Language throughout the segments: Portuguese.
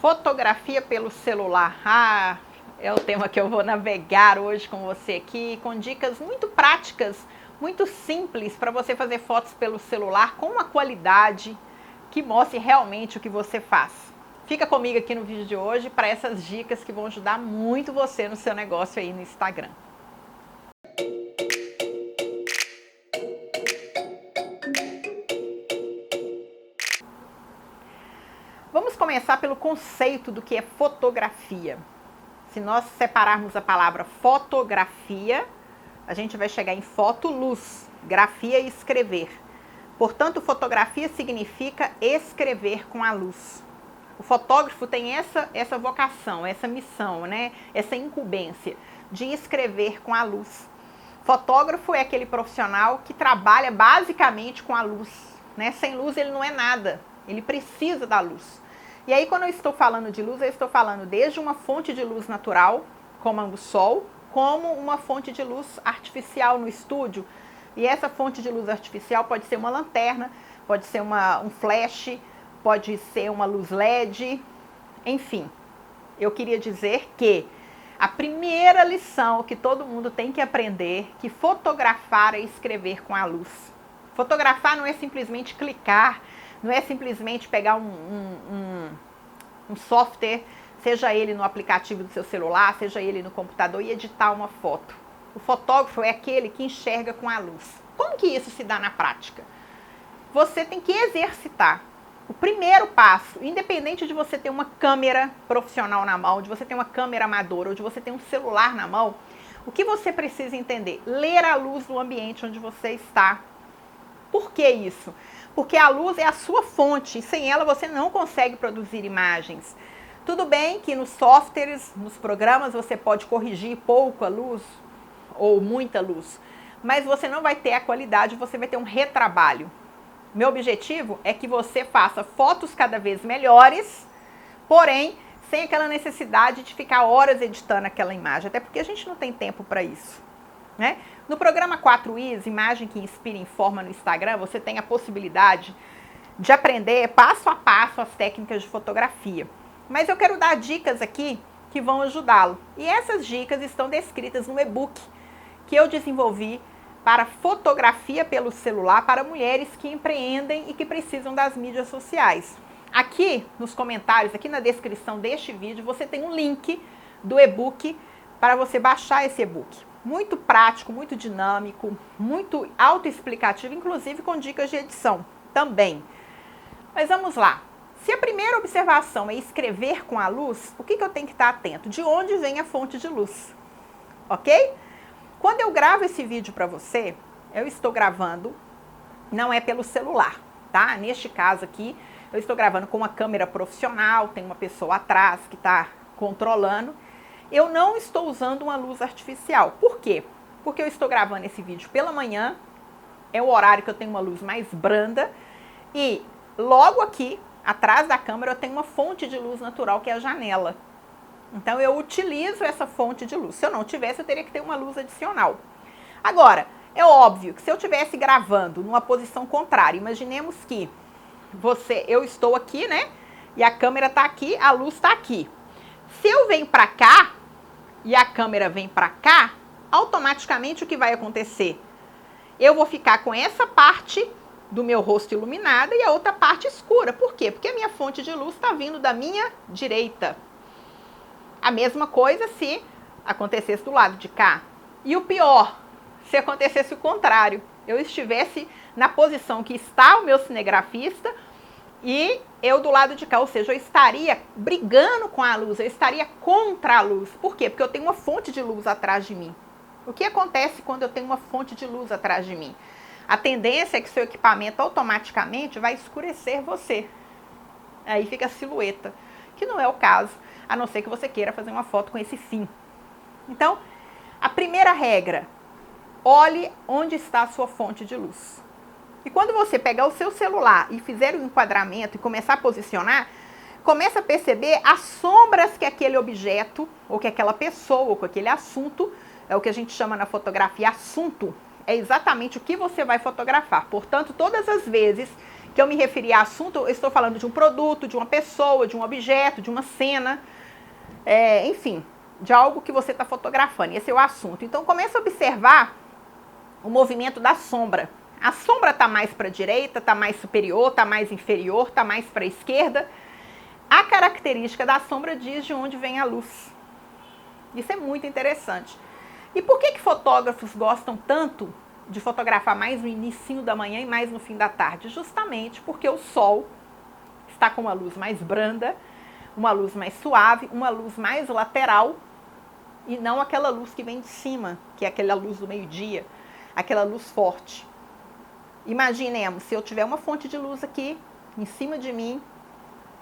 Fotografia pelo celular. É o tema que eu vou navegar hoje com você aqui, com dicas muito práticas, muito simples para você fazer fotos pelo celular com uma qualidade que mostre realmente o que você faz. Fica comigo aqui no vídeo de hoje para essas dicas que vão ajudar muito você no seu negócio aí no Instagram. Vamos começar pelo conceito do que é fotografia. Se nós separarmos a palavra fotografia, a gente vai chegar em foto, luz, grafia e escrever. Portanto, fotografia significa escrever com a luz. O fotógrafo tem essa vocação, essa missão, né? Essa incumbência de escrever com a luz. Fotógrafo é aquele profissional que trabalha basicamente com a luz, né? Sem luz ele não é nada, ele precisa da luz. E aí, quando eu estou falando de luz, eu estou falando desde uma fonte de luz natural, como o sol, como uma fonte de luz artificial no estúdio. E essa fonte de luz artificial pode ser uma lanterna, pode ser um flash, pode ser uma luz LED, enfim. Eu queria dizer que a primeira lição que todo mundo tem que aprender, que fotografar é escrever com a luz. Fotografar não é simplesmente clicar, não é simplesmente pegar um software, seja ele no aplicativo do seu celular, seja ele no computador, e editar uma foto. O fotógrafo é aquele que enxerga com a luz. Como que isso se dá na prática? Você tem que exercitar. O primeiro passo, independente de você ter uma câmera profissional na mão, de você ter uma câmera amadora ou de você ter um celular na mão, o que você precisa entender? Ler a luz do ambiente onde você está. Por que isso? Porque a luz é a sua fonte e sem ela você não consegue produzir imagens. Tudo bem que nos softwares, nos programas, você pode corrigir pouco a luz ou muita luz, mas você não vai ter a qualidade, você vai ter um retrabalho. Meu objetivo é que você faça fotos cada vez melhores, porém sem aquela necessidade de ficar horas editando aquela imagem, até porque a gente não tem tempo para isso, né? No programa 4is, Imagem que Inspira e Informa no Instagram, você tem a possibilidade de aprender passo a passo as técnicas de fotografia. Mas eu quero dar dicas aqui que vão ajudá-lo. E essas dicas estão descritas no e-book que eu desenvolvi para fotografia pelo celular para mulheres que empreendem e que precisam das mídias sociais. Aqui nos comentários, aqui na descrição deste vídeo, você tem um link do e-book para você baixar esse e-book. Muito prático, muito dinâmico, muito autoexplicativo, inclusive com dicas de edição também. Mas vamos lá. Se a primeira observação é escrever com a luz, o que eu tenho que estar atento? De onde vem a fonte de luz? Ok? Quando eu gravo esse vídeo para você, eu estou gravando, não é pelo celular, tá? Neste caso aqui, eu estou gravando com uma câmera profissional, tem uma pessoa atrás que está controlando. Eu não estou usando uma luz artificial. Por quê? Porque eu estou gravando esse vídeo pela manhã, é o horário que eu tenho uma luz mais branda, e logo aqui, atrás da câmera, eu tenho uma fonte de luz natural, que é a janela. Então eu utilizo essa fonte de luz. Se eu não tivesse, eu teria que ter uma luz adicional. Agora, é óbvio que se eu estivesse gravando numa posição contrária, imaginemos que eu estou aqui, né? E a câmera está aqui, a luz está aqui. Se eu venho para cá e a câmera vem para cá, automaticamente o que vai acontecer? Eu vou ficar com essa parte do meu rosto iluminada e a outra parte escura. Por quê? Porque a minha fonte de luz está vindo da minha direita. A mesma coisa se acontecesse do lado de cá. E o pior, se acontecesse o contrário. Eu estivesse na posição que está o meu cinegrafista e eu do lado de cá, ou seja, eu estaria brigando com a luz, eu estaria contra a luz. Por quê? Porque eu tenho uma fonte de luz atrás de mim. O que acontece quando eu tenho uma fonte de luz atrás de mim? A tendência é que seu equipamento automaticamente vai escurecer você. Aí fica a silhueta, que não é o caso, a não ser que você queira fazer uma foto com esse fim. Então, a primeira regra, olhe onde está a sua fonte de luz. E quando você pegar o seu celular e fizer o enquadramento e começar a posicionar, começa a perceber as sombras que aquele objeto, ou que aquela pessoa, ou que aquele assunto, é o que a gente chama na fotografia assunto, é exatamente o que você vai fotografar. Portanto, todas as vezes que eu me referi a assunto, eu estou falando de um produto, de uma pessoa, de um objeto, de uma cena, enfim, de algo que você está fotografando. Esse é o assunto. Então começa a observar o movimento da sombra. A sombra está mais para a direita, está mais superior, está mais inferior, está mais para a esquerda. A característica da sombra diz de onde vem a luz. Isso é muito interessante. E por que fotógrafos gostam tanto de fotografar mais no início da manhã e mais no fim da tarde? Justamente porque o sol está com uma luz mais branda, uma luz mais suave, uma luz mais lateral e não aquela luz que vem de cima, que é aquela luz do meio-dia, aquela luz forte. Imaginemos, se eu tiver uma fonte de luz aqui em cima de mim,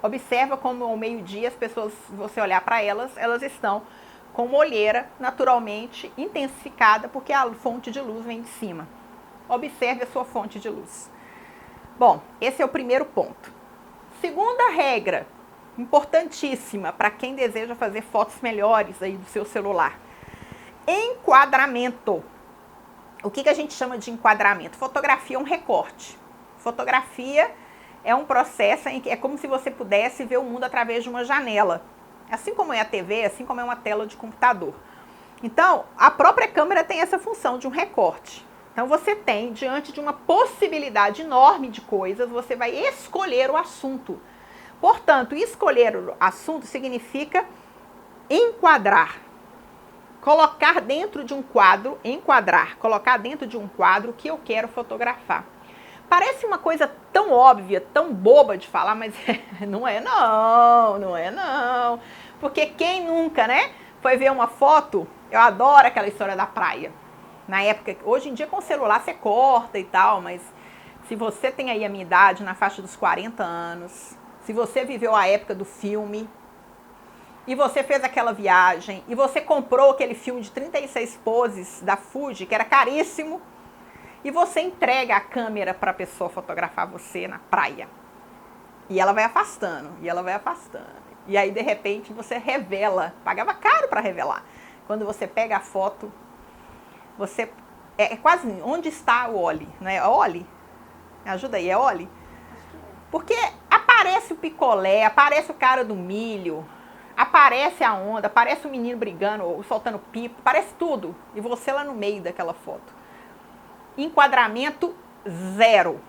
observa como ao meio-dia as pessoas, se você olhar para elas, elas estão com uma olheira naturalmente intensificada porque a fonte de luz vem de cima. Observe a sua fonte de luz. Bom, esse é o primeiro ponto. Segunda regra, importantíssima para quem deseja fazer fotos melhores aí do seu celular. Enquadramento. O que a gente chama de enquadramento? Fotografia é um recorte. Fotografia é um processo em que é como se você pudesse ver o mundo através de uma janela. Assim como é a TV, assim como é uma tela de computador. Então, a própria câmera tem essa função de um recorte. Então, você tem, diante de uma possibilidade enorme de coisas, você vai escolher o assunto. Portanto, escolher o assunto significa enquadrar. Colocar dentro de um quadro, enquadrar, colocar dentro de um quadro que eu quero fotografar. Parece uma coisa tão óbvia, tão boba de falar, mas não é não. Porque quem nunca, né, foi ver uma foto, eu adoro aquela história da praia. Na época, hoje em dia com o celular você corta e tal, mas se você tem aí a minha idade, na faixa dos 40 anos, se você viveu a época do filme, e você fez aquela viagem, e você comprou aquele filme de 36 poses da Fuji, que era caríssimo, e você entrega a câmera para a pessoa fotografar você na praia. E ela vai afastando, e ela vai afastando. E aí, de repente, você revela, pagava caro para revelar. Quando você pega a foto, você... É quase, onde está o Oli? Não é Oli? Me ajuda aí, é Oli? Porque aparece o picolé, aparece o cara do milho, aparece a onda, aparece o menino brigando, ou soltando pipo, aparece tudo. E você lá no meio daquela foto. Enquadramento zero.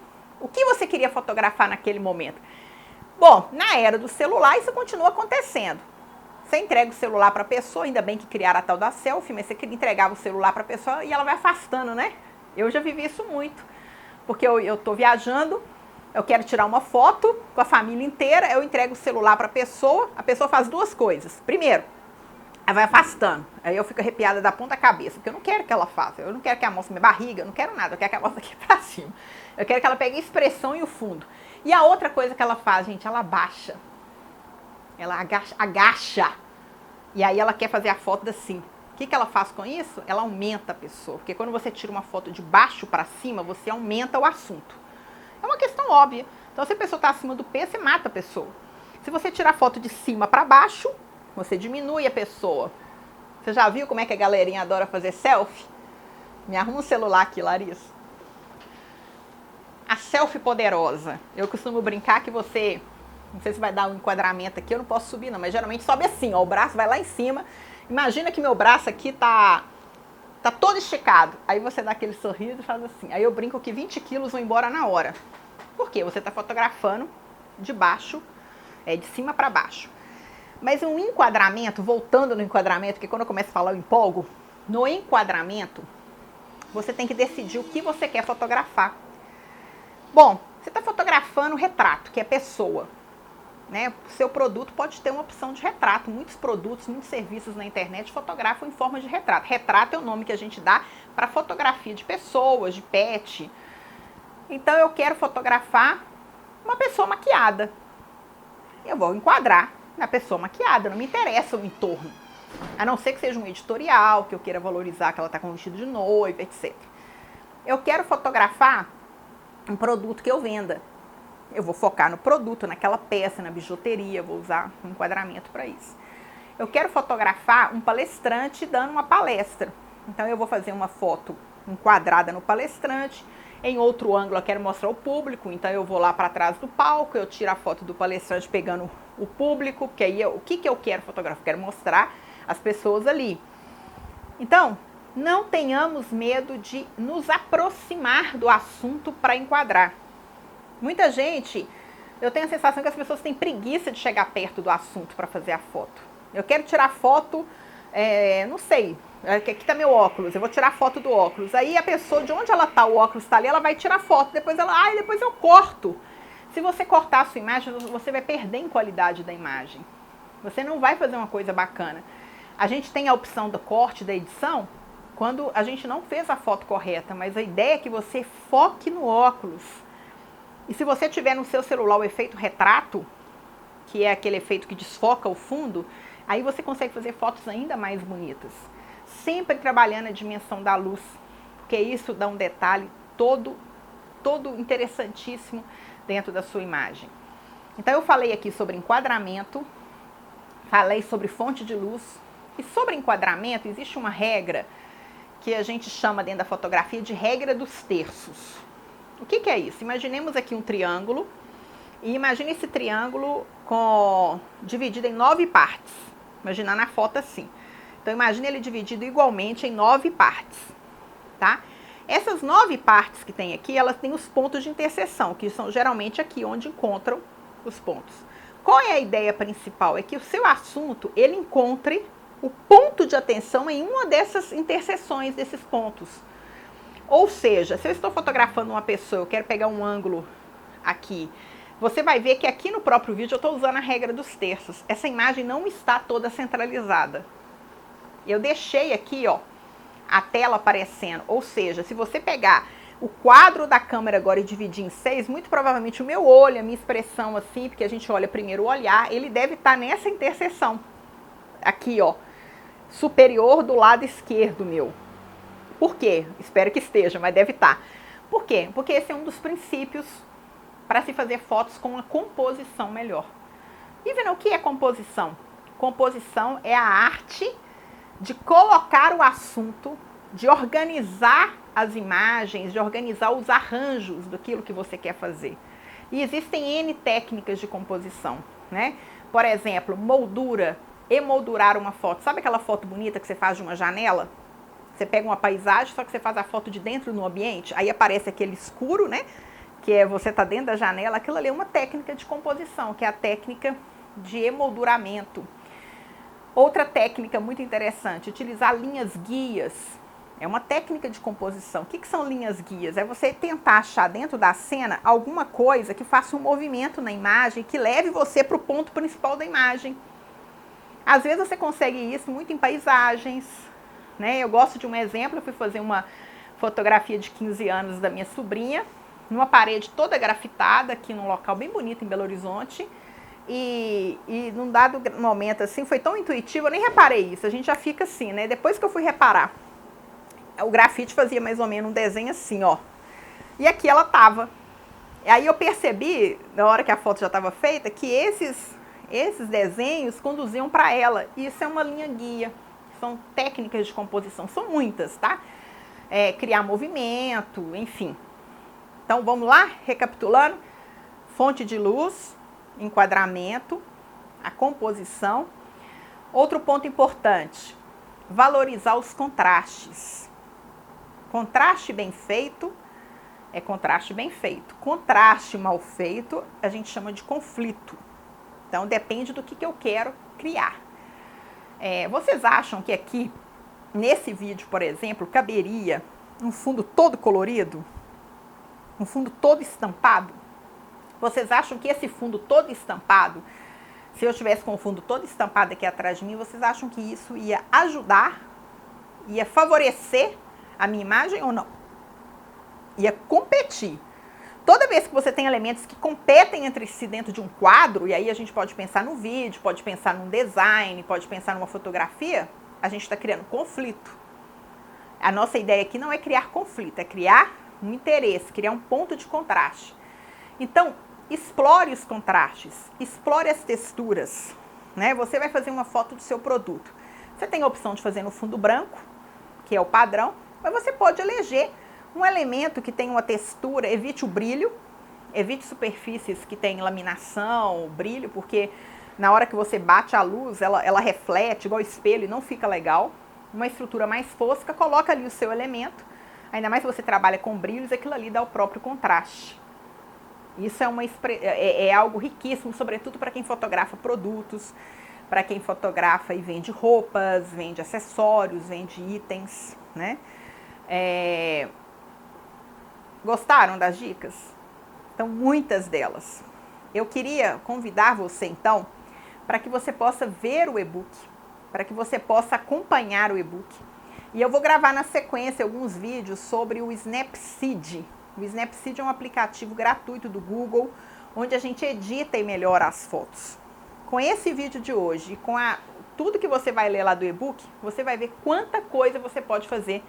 O que você queria fotografar naquele momento? Bom, na era do celular isso continua acontecendo. Você entrega o celular para a pessoa, ainda bem que criaram a tal da selfie, mas você entregava o celular para a pessoa e ela vai afastando, né? Eu já vivi isso muito, porque eu tô viajando, eu quero tirar uma foto com a família inteira, eu entrego o celular para a pessoa faz duas coisas. Primeiro, ela vai afastando, aí eu fico arrepiada da ponta da cabeça, porque eu não quero que ela faça, eu não quero que ela mostre minha barriga, eu não quero nada, eu quero que ela mostre aqui pra cima. Eu quero que ela pegue a expressão e o fundo. E a outra coisa que ela faz, gente, ela abaixa. Ela agacha. E aí ela quer fazer a foto assim. O que ela faz com isso? Ela aumenta a pessoa, porque quando você tira uma foto de baixo para cima, você aumenta o assunto. É uma questão óbvia. Então, se a pessoa está acima do peso, você mata a pessoa. Se você tirar a foto de cima para baixo, você diminui a pessoa. Você já viu como é que a galerinha adora fazer selfie? Me arruma um celular aqui, Larissa. A selfie poderosa. Eu costumo brincar que você... Não sei se vai dar um enquadramento aqui, eu não posso subir não, mas geralmente sobe assim, ó, o braço vai lá em cima. Imagina que meu braço aqui tá todo esticado. Aí você dá aquele sorriso e faz assim. Aí eu brinco que 20 quilos vão embora na hora. Por quê? Você está fotografando de baixo, de cima para baixo. Mas um enquadramento, voltando no enquadramento, porque quando eu começo a falar eu empolgo, no enquadramento, você tem que decidir o que você quer fotografar. Bom, você está fotografando retrato, que é pessoa. Né? O seu produto pode ter uma opção de retrato. Muitos produtos, muitos serviços na internet fotografam em forma de retrato. Retrato é o nome que a gente dá para fotografia de pessoas, de pet. Então eu quero fotografar uma pessoa maquiada. Eu vou enquadrar na pessoa maquiada, não me interessa o entorno. A não ser que seja um editorial, que eu queira valorizar que ela está com um vestido de noiva, etc. Eu quero fotografar um produto que eu venda. Eu vou focar no produto, naquela peça, na bijuteria, vou usar um enquadramento para isso. Eu quero fotografar um palestrante dando uma palestra. Então eu vou fazer uma foto enquadrada no palestrante, Em outro ângulo eu quero mostrar o público, então eu vou lá para trás do palco, eu tiro a foto do palestrante pegando o público, porque aí o que eu quero fotografar? Eu quero mostrar as pessoas ali. Então, não tenhamos medo de nos aproximar do assunto para enquadrar. Muita gente, eu tenho a sensação que as pessoas têm preguiça de chegar perto do assunto para fazer a foto. Eu quero tirar foto, não sei, aqui está meu óculos, eu vou tirar foto do óculos. Aí a pessoa, de onde ela está, o óculos está ali, ela vai tirar foto, depois depois eu corto. Se você cortar a sua imagem, você vai perder em qualidade da imagem. Você não vai fazer uma coisa bacana. A gente tem a opção do corte, da edição, quando a gente não fez a foto correta, mas a ideia é que você foque no óculos. E se você tiver no seu celular o efeito retrato, que é aquele efeito que desfoca o fundo, aí você consegue fazer fotos ainda mais bonitas. Sempre trabalhando a dimensão da luz, porque isso dá um detalhe todo interessantíssimo dentro da sua imagem. Então eu falei aqui sobre enquadramento, falei sobre fonte de luz, e sobre enquadramento existe uma regra que a gente chama dentro da fotografia de regra dos terços. O que é isso? Imaginemos aqui um triângulo, e imagine esse triângulo dividido em 9 partes. Imaginar na foto assim. Então imagine ele dividido igualmente em 9 partes, tá? Essas 9 partes que tem aqui, elas têm os pontos de interseção, que são geralmente aqui onde encontram os pontos. Qual é a ideia principal? É que o seu assunto, ele encontre o ponto de atenção em uma dessas interseções, desses pontos. Ou seja, se eu estou fotografando uma pessoa, eu quero pegar um ângulo aqui, você vai ver que aqui no próprio vídeo eu estou usando a regra dos terços. Essa imagem não está toda centralizada. Eu deixei aqui, ó, a tela aparecendo. Ou seja, se você pegar o quadro da câmera agora e dividir em 6, muito provavelmente o meu olho, a minha expressão assim, porque a gente olha primeiro o olhar, ele deve estar nessa interseção. Aqui, ó, superior do lado esquerdo meu. Por quê? Espero que esteja, mas deve estar. Por quê? Porque esse é um dos princípios para se fazer fotos com uma composição melhor. E vendo o que é composição? Composição é a arte de colocar o assunto, de organizar as imagens, de organizar os arranjos daquilo que você quer fazer. E existem N técnicas de composição, né? Por exemplo, moldura, emoldurar uma foto. Sabe aquela foto bonita que você faz de uma janela? Você pega uma paisagem, só que você faz a foto de dentro no ambiente, aí aparece aquele escuro, né? Que é você tá dentro da janela. Aquilo ali é uma técnica de composição, que é a técnica de emolduramento. Outra técnica muito interessante, utilizar linhas guias. É uma técnica de composição. O que são linhas guias? É você tentar achar dentro da cena alguma coisa que faça um movimento na imagem, que leve você para o ponto principal da imagem. Às vezes você consegue isso muito em paisagens, né? Eu gosto de um exemplo, eu fui fazer uma fotografia de 15 anos da minha sobrinha, numa parede toda grafitada, aqui num local bem bonito em Belo Horizonte, e num dado momento assim, foi tão intuitivo, eu nem reparei isso, a gente já fica assim, né? Depois que eu fui reparar, o grafite fazia mais ou menos um desenho assim, ó, e aqui ela tava. E aí eu percebi, na hora que a foto já estava feita, que esses desenhos conduziam para ela. Isso é uma linha guia. São técnicas de composição, são muitas, tá? Criar movimento, enfim. Então vamos lá, recapitulando. Fonte de luz, enquadramento, a composição. Outro ponto importante, valorizar os contrastes. Contraste bem feito é contraste bem feito. Contraste mal feito a gente chama de conflito. Então depende do que eu quero criar. Vocês acham que aqui, nesse vídeo, por exemplo, caberia um fundo todo colorido? Um fundo todo estampado? Vocês acham que esse fundo todo estampado, se eu tivesse com o fundo todo estampado aqui atrás de mim, vocês acham que isso ia ajudar, ia favorecer a minha imagem ou não? Ia competir. Toda vez que você tem elementos que competem entre si dentro de um quadro, e aí a gente pode pensar no vídeo, pode pensar num design, pode pensar numa fotografia, a gente está criando conflito. A nossa ideia aqui não é criar conflito, é criar um interesse, criar um ponto de contraste. Então, explore os contrastes, explore as texturas, né? Você vai fazer uma foto do seu produto. Você tem a opção de fazer no fundo branco, que é o padrão, mas você pode eleger Um elemento que tem uma textura, evite o brilho, evite superfícies que tem laminação, brilho, porque na hora que você bate a luz, ela reflete igual espelho e não fica legal. Uma estrutura mais fosca, coloca ali o seu elemento, ainda mais se você trabalha com brilhos, aquilo ali dá o próprio contraste. Isso é algo riquíssimo, sobretudo para quem fotografa produtos, para quem fotografa e vende roupas, vende acessórios, vende itens, né? Gostaram das dicas? Então, muitas delas. Eu queria convidar você, então, para que você possa ver o e-book, para que você possa acompanhar o e-book. E eu vou gravar na sequência alguns vídeos sobre o Snapseed. O Snapseed é um aplicativo gratuito do Google, onde a gente edita e melhora as fotos. Com esse vídeo de hoje e com tudo que você vai ler lá do e-book, você vai ver quanta coisa você pode fazer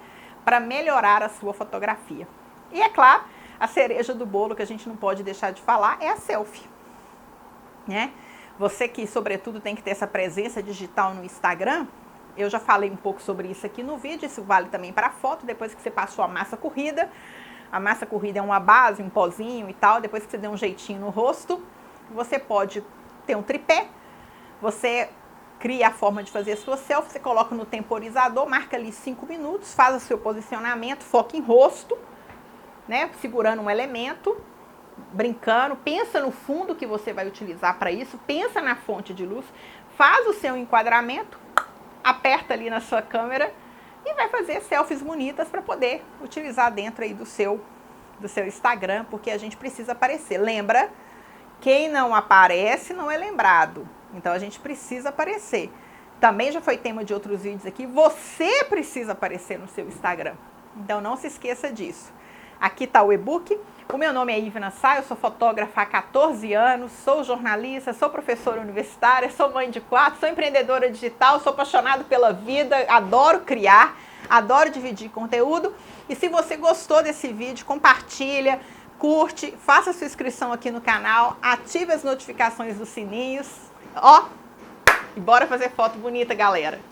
para melhorar a sua fotografia. E é claro, a cereja do bolo que a gente não pode deixar de falar é a selfie, né? Você que, sobretudo, tem que ter essa presença digital no Instagram, eu já falei um pouco sobre isso aqui no vídeo, isso vale também para a foto, depois que você passou a massa corrida. A massa corrida é uma base, um pozinho e tal, depois que você der um jeitinho no rosto, você pode ter um tripé, você cria a forma de fazer a sua selfie, você coloca no temporizador, marca ali 5 minutos, faz o seu posicionamento, foca em rosto, né, segurando um elemento, brincando, pensa no fundo que você vai utilizar para isso, pensa na fonte de luz, faz o seu enquadramento, aperta ali na sua câmera e vai fazer selfies bonitas para poder utilizar dentro aí do seu Instagram, porque a gente precisa aparecer. Lembra, quem não aparece não é lembrado, então a gente precisa aparecer. Também já foi tema de outros vídeos aqui, você precisa aparecer no seu Instagram, então não se esqueça disso. Aqui está o e-book. O meu nome é Ivna Sá, eu sou fotógrafa há 14 anos, sou jornalista, sou professora universitária, sou mãe de 4, sou empreendedora digital, sou apaixonada pela vida, adoro criar, adoro dividir conteúdo. E se você gostou desse vídeo, compartilha, curte, faça sua inscrição aqui no canal, ative as notificações dos sininhos, ó, e bora fazer foto bonita, galera!